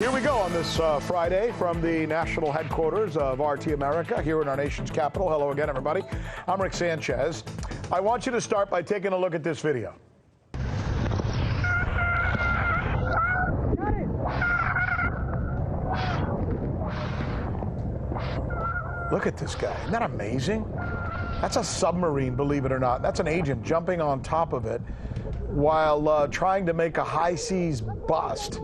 Here we go on this Friday from the national headquarters of RT America here in our nation's capital. Hello again, everybody. I'm Rick Sanchez. I want you to start by taking a look at this video. Look at this guy. Isn't that amazing? That's a submarine, believe it or not. That's an agent jumping on top of it while trying to make a high seas bust.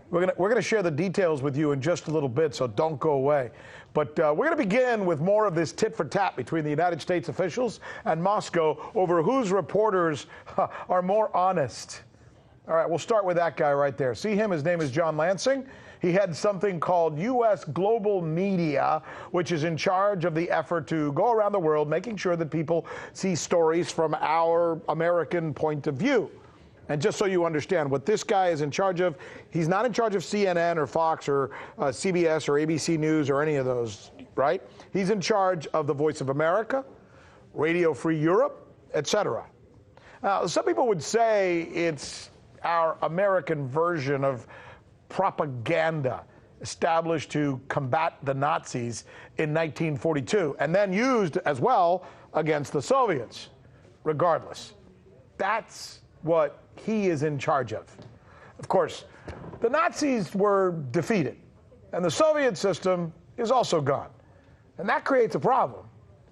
We're gonna share the details with you in just a little bit, so don't go away. But we're gonna begin with more of this tit for tat between the United States officials and Moscow over whose reporters are more honest. All right, we'll start with that guy right there. See him? His name is John Lansing. He had something called U.S. Global Media, which is in charge of the effort to go around the world making sure that people see stories from our American point of view. And just so you understand what this guy is in charge of, he's not in charge of CNN or Fox or CBS or ABC News or any of those, right? He's in charge of the Voice of America, Radio Free Europe, etc. Now, some people would say it's our American version of propaganda established to combat the Nazis in 1942 and then used as well against the Soviets. Regardless, that's what he is in charge of. Of course, the Nazis were defeated, and the Soviet system is also gone. And that creates a problem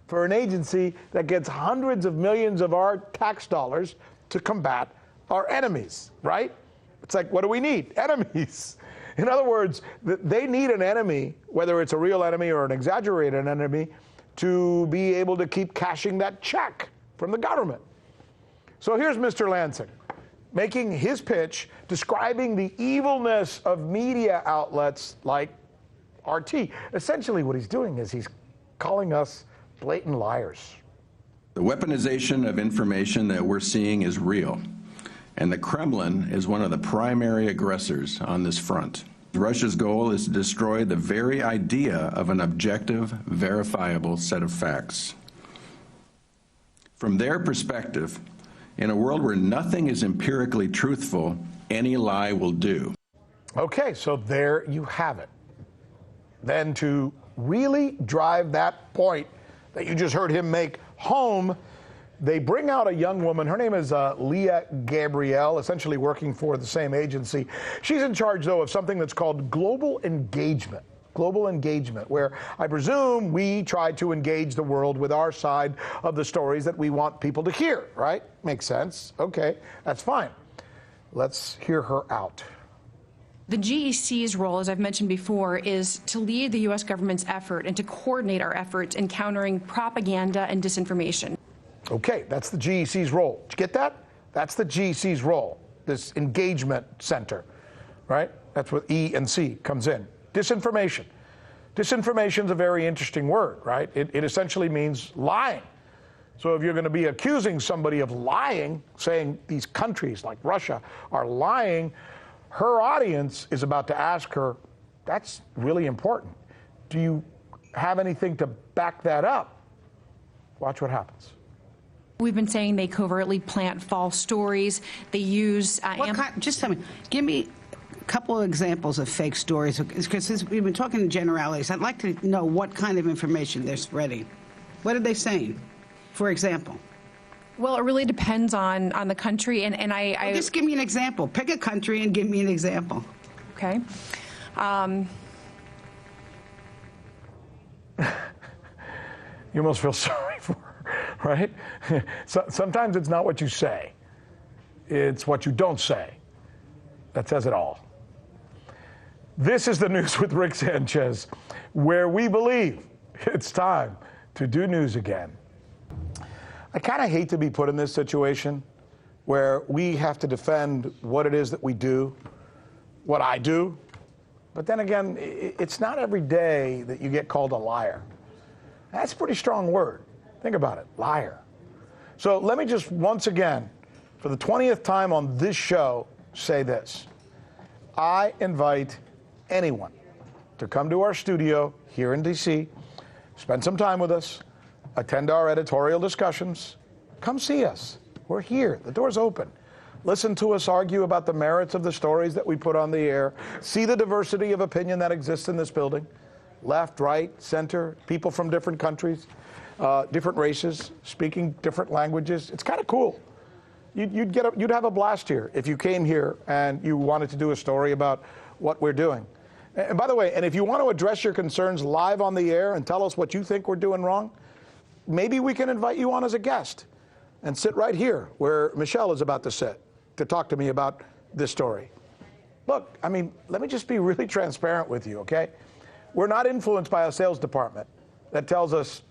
for an agency that gets hundreds of millions of our tax dollars to combat our enemies, right? It's like, what do we need? Enemies. In other words, they need an enemy, whether it's a real enemy or an exaggerated enemy, to be able to keep cashing that check from the government. So here's Mr. Lansing making his pitch, describing the evilness of media outlets like RT. Essentially what he's doing is he's calling us blatant liars. The weaponization of information that we're seeing is real, and the Kremlin is one of the primary aggressors on this front. Russia's goal is to destroy the very idea of an objective, verifiable set of facts. From their perspective, in a world where nothing is empirically truthful, any lie will do. Okay, so there you have it. Then to really drive that point that you just heard him make home, they bring out a young woman. Her name is Leah Gabrielle, essentially working for the same agency. She's in charge, though, of something that's called global engagement. Global engagement, where I presume we try to engage the world with our side of the stories that we want people to hear, right? Makes sense. Okay, that's fine. Let's hear her out. The GEC's role, as I've mentioned before, is to lead the U.S. government's effort and to coordinate our efforts in countering propaganda and disinformation. Okay, that's the GEC's role. Did you get that? That's the GEC's role, this engagement center, right? That's what E and C comes in. Disinformation. Disinformation is a very interesting word, right? It essentially means lying. So if you're going to be accusing somebody of lying, saying these countries like Russia are lying, her audience is about to ask her, that's really important. Do you have anything to back that up? Watch what happens. We've been saying they covertly plant false stories. They use... just tell me, give me a couple of examples of fake stories, because since we've been talking in generalities, I'd like to know what kind of information they're spreading. What are they saying, for example? Well, it really depends on the country, and Well, just give me an example. Pick a country and give me an example. Okay. You almost feel sorry for her, right? Sometimes it's not what you say. It's what you don't say that says it all. This is the News with Rick Sanchez, where we believe it's time to do news again. I kind of hate to be put in this situation where we have to defend what it is that we do, what I do. But then again, it's not every day that you get called a liar. That's a pretty strong word. Think about it, liar. So let me just once again, for the 20th time on this show, say this. I invite anyone to come to our studio here in D.C., spend some time with us, attend our editorial discussions. Come see us. We're here. The door's open. listen to us argue about the merits of the stories that we put on the air, see the diversity of opinion that exists in this building, left, right, center, people from different countries, different races, speaking different languages. It's kind of cool. You'd have a blast here if you came here and you wanted to do a story about what we're doing. And by the way, and if you want to address your concerns live on the air and tell us what you think we're doing wrong, maybe we can invite you on as a guest and sit right here where Michele is about to sit to talk to me about this story. Look, I mean, let me just be really transparent with you, okay? We're not influenced by a sales department that tells us,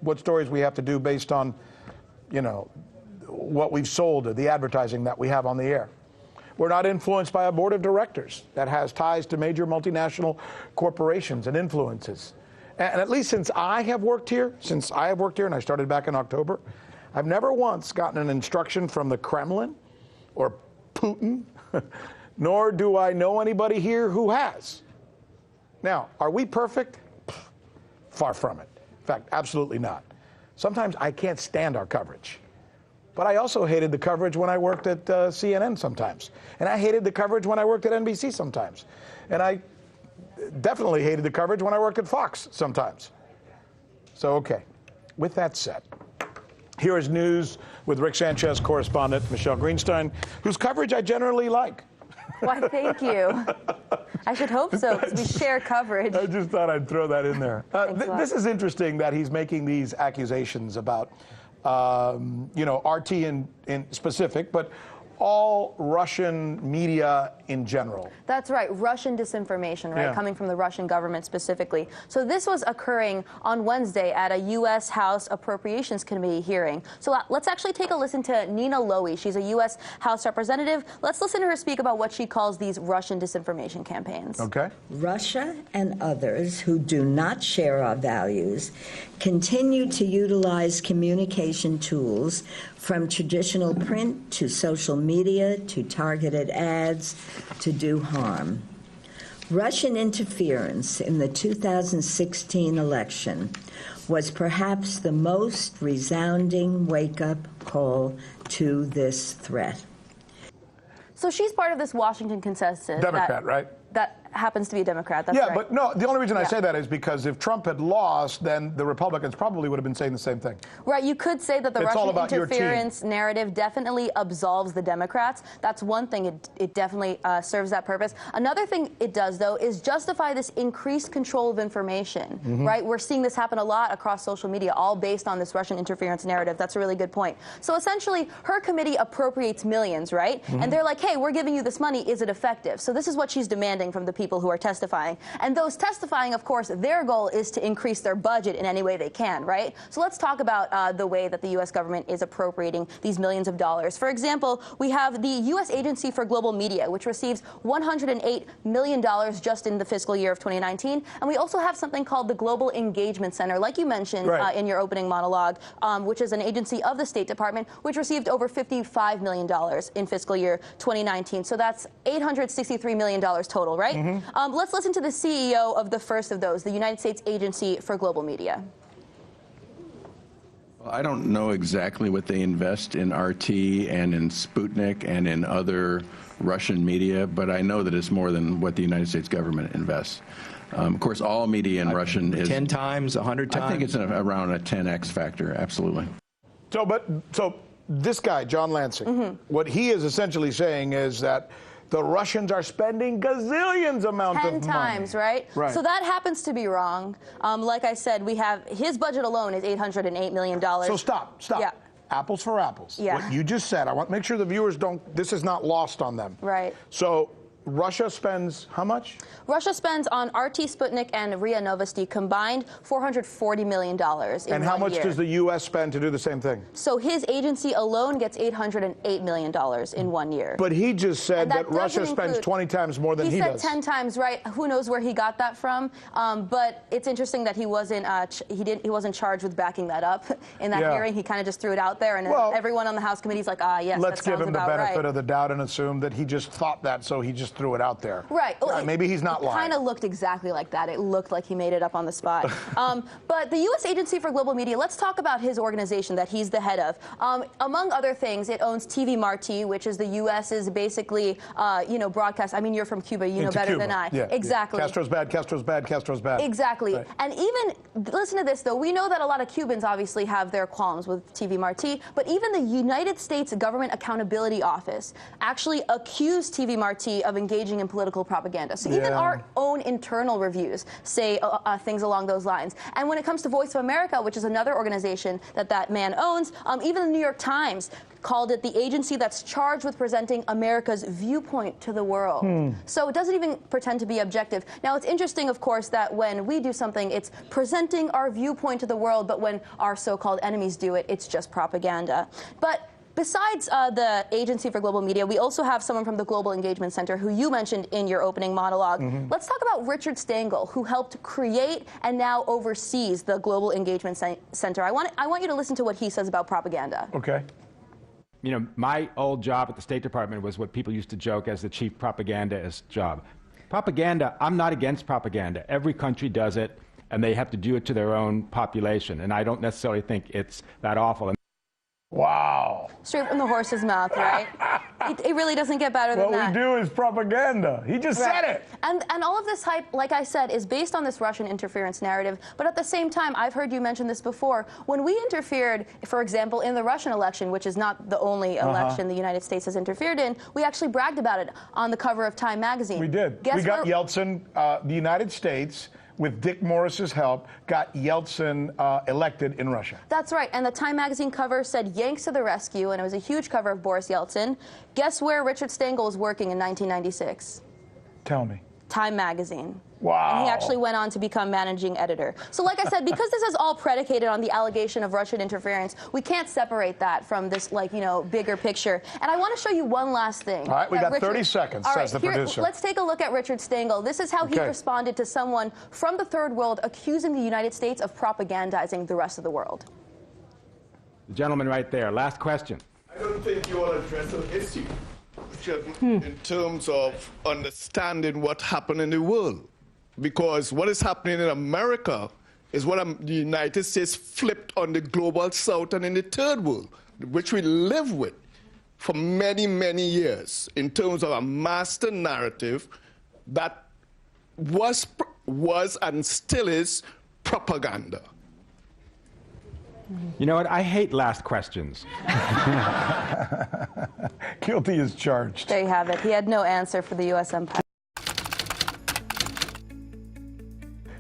what stories we have to do based on, what we've sold or the advertising that we have on the air. We're not influenced by a board of directors that has ties to major multinational corporations and influences. And at least since I have worked here, and I started back in October, I've never once gotten an instruction from the Kremlin or Putin, nor do I know anybody here who has. Now, are we perfect? Far from it. In fact, absolutely not. Sometimes I can't stand our coverage. But I also hated the coverage when I worked at CNN sometimes. And I hated the coverage when I worked at NBC sometimes. And I definitely hated the coverage when I worked at Fox sometimes. So, okay. With that said, here is news with Rick Sanchez correspondent Michele Greenstein, whose coverage I generally like. Why, thank you. I should hope so, because we share coverage. I just thought I'd throw that in there. This is interesting that he's making these accusations about RT in specific, but all Russian media in general. That's right, Russian disinformation, right, coming from the Russian government specifically. So this was occurring on Wednesday at a U.S. House Appropriations Committee hearing. So let's actually take a listen to Nina Lowy. She's a U.S. House representative. Let's listen to her speak about what she calls these Russian disinformation campaigns. Okay. Russia and others who do not share our values continue to utilize communication tools from traditional print to social media to targeted ads to do harm. Russian interference in the 2016 election was perhaps the most resounding wake-up call to this threat. So she's part of this Washington consensus. Democrat, right? That happens to be a Democrat, that's right. Yeah, but no, the only reason I say that is because if Trump had lost, then the Republicans probably would have been saying the same thing. Right, you could say that the Russian interference narrative definitely absolves the Democrats. That's one thing, it definitely serves that purpose. Another thing it does, though, is justify this increased control of information, right? We're seeing this happen a lot across social media, all based on this Russian interference narrative. That's a really good point. So essentially, her committee appropriates millions, right? And they're like, hey, we're giving you this money, is it effective? So this is what she's demanding from the people who are testifying. And those testifying, of course, their goal is to increase their budget in any way they can, right? So let's talk about the way that the U.S. government is appropriating these millions of dollars. For example, we have the U.S. Agency for Global Media, which receives $108 million just in the fiscal year of 2019. And we also have something called the Global Engagement Center, like you mentioned in your opening monologue, which is an agency of the State Department, which received over $55 million in fiscal year 2019. So that's $863 million total, right? Let's listen to the CEO of the first of those, the United States Agency for Global Media. I don't know exactly what they invest in RT and in Sputnik and in other Russian media, but I know that it's more than what the United States government invests. Of course, all media in Russian is 10 times, 100 times? I think it's around a 10x factor, absolutely. So this guy, John Lansing, what he is essentially saying is that the Russians are spending gazillions amount of money. 10 times, right? So that happens to be wrong. Like I said, we have his budget alone is $808 million. So stop. Yeah. Apples for apples. Yeah. What you just said, I want to make sure the viewers this is not lost on them. Right. So Russia spends how much? Russia spends on RT, Sputnik, and RIA Novosti combined $440 million in 1 year. And how much does the U.S. spend to do the same thing? So his agency alone gets $808 million in 1 year. But he just said that Russia spends 20 times more than he does. He said 10 times, right? Who knows where he got that from? But it's interesting that he wasn't charged with backing that up in that hearing. He kind of just threw it out there, and everyone on the House committee is like, yes, let's that sounds give him the about benefit right. of the doubt and assume that he just thought that, so he just just threw it out there. Right. Well, Maybe he's not lying. It kind of looked exactly like that. It looked like he made it up on the spot. But the U.S. Agency for Global Media, let's talk about his organization that he's the head of. Among other things, it owns TV Marti, which is the U.S.'s basically, broadcast. I mean, you're from Cuba. You know better than I. Yeah, exactly. Yeah. Castro's bad, Castro's bad, Castro's bad. Exactly. Right. And even, listen to this, though. We know that a lot of Cubans obviously have their qualms with TV Marti, but even the United States Government Accountability Office actually accused TV Marti of engaging in political propaganda. So even our own internal reviews say things along those lines. And when it comes to Voice of America, which is another organization that man owns, even the New York Times called it the agency that's charged with presenting America's viewpoint to the world. So it doesn't even pretend to be objective. Now, it's interesting, of course, that when we do something, it's presenting our viewpoint to the world, but when our so-called enemies do it, it's just propaganda. But besides the Agency for Global Media, we also have someone from the Global Engagement Center who you mentioned in your opening monologue. Let's talk about Richard Stengel, who helped create and now oversees the Global Engagement Center. I want you to listen to what he says about propaganda. Okay. You know, my old job at the State Department was what people used to joke as the chief propagandist job. Propaganda, I'm not against propaganda. Every country does it, and they have to do it to their own population, and I don't necessarily think it's that awful. Wow. Straight from the horse's mouth, right? It really doesn't get better than that. What we do is propaganda. He just said it. And all of this hype, like I said, is based on this Russian interference narrative. But at the same time, I've heard you mention this before. When we interfered, for example, in the Russian election, which is not the only election the United States has interfered in, we actually bragged about it on the cover of Time magazine. We did. We got Yeltsin, the United States, with Dick Morris's help, got Yeltsin elected in Russia. That's right. And the Time magazine cover said "Yanks to the rescue," and it was a huge cover of Boris Yeltsin. Guess where Richard Stengel was working in 1996? Tell me. Time magazine. Wow. And he actually went on to become managing editor. So like I said, because this is all predicated on the allegation of Russian interference, we can't separate that from this, bigger picture. And I want to show you one last thing. All right, we got 30 seconds, says the producer. Let's take a look at Richard Stengel. This is how he responded to someone from the third world accusing the United States of propagandizing the rest of the world. The gentleman right there, last question. I don't think you all address an issue in terms of understanding what happened in the world. Because what is happening in America is what the United States flipped on the global south and in the third world, which we live with for many, many years in terms of a master narrative that was and still is propaganda. You know what? I hate last questions. Guilty as charged. There you have it. He had no answer for the U.S. empire.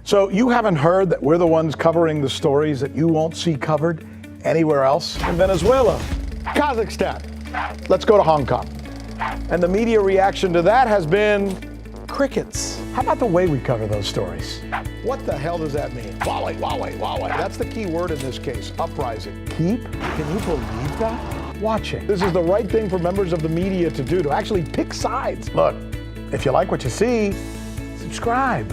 So you haven't heard that we're the ones covering the stories that you won't see covered anywhere else? In Venezuela, Kazakhstan. Let's go to Hong Kong. And the media reaction to that has been crickets. How about the way we cover those stories? What the hell does that mean? Wally, Wally, Wally. That's the key word in this case, uprising. Keep? Can you believe that? Watching. This is the right thing for members of the media to do, to actually pick sides. Look, if you like what you see, subscribe.